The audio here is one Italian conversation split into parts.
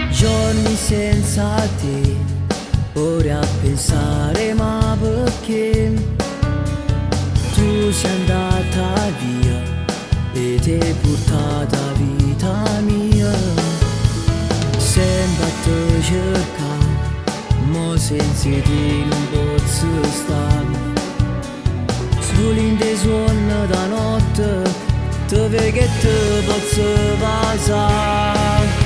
Giorni senza te, ore a pensare ma perché tu sei andata via e ti hai portata vita mia. Sembra te cercare, ma senza te non posso stare. Solo in dei suoni da notte, te vedo che te posso passare.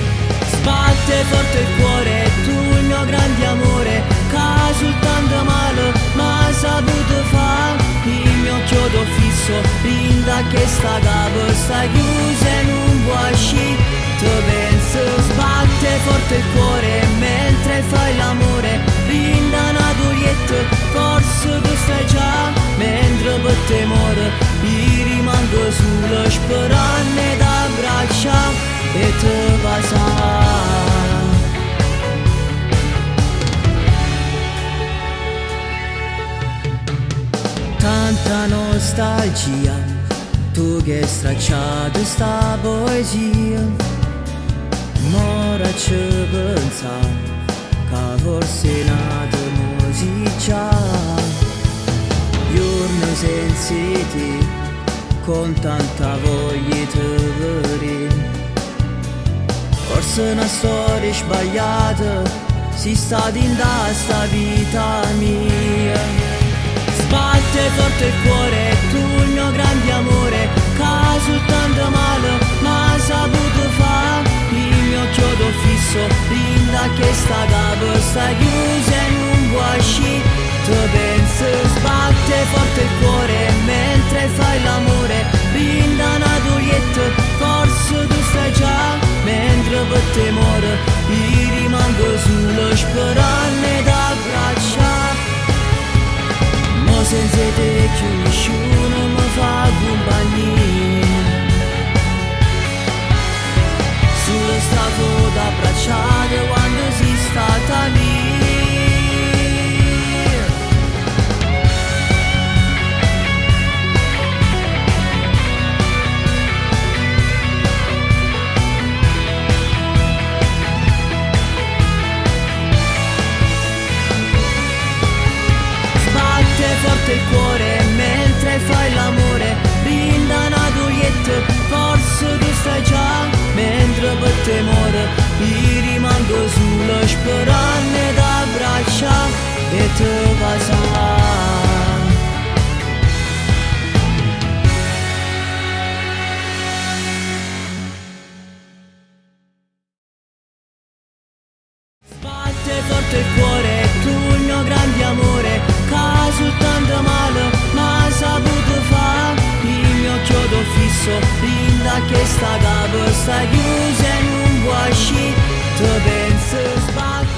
Sbatte forte il cuore, tu il mio grande amore, che soltanto male ma saputo fa. Il mio chiodo fisso, rinda che sta capo, sta chiusa e non può uscire. Te penso, sbatte forte il cuore, mentre fai l'amore, rinda una durietta, forse tu stai già, mentre per te muore, io rimango solo sperando da braccia e te passa. Tanta nostalgia, tu che hai stracciato sta poesia, m'ora ci pensa che forse nato così già. Giorni senza te, con tanta voglia di vedere. Forse una storia sbagliata, si sta in sta vita mia. Sbatte forte il cuore, tu il mio grande amore, che soltanto male ma saputo fa. Il mio chiodo fisso, rinda che sta capo, sta chiusa e non può uscire. Te penso, sbatte forte il cuore, mentre fai l'amore, rinda una durietta, forse tu stai già, mentre per te muore, io rimango solo sperando da braccia. Ma senza te che nessuno mi fa compagnia, solo sta foto abbracciata quando sei stata lì. Forte il cuore, mentre fai l'amore, rinda una durietta, forse tu stai già, mentre per te muore, io rimango solo sperando da braccia e te passa. Sbatte forte il cuore, tu il mio grande amore, che soltanto male ma saputo fa. Il mio chiodo fisso, rinda che sta capo, sta chiusa e non può uscire. Te penso, sbatte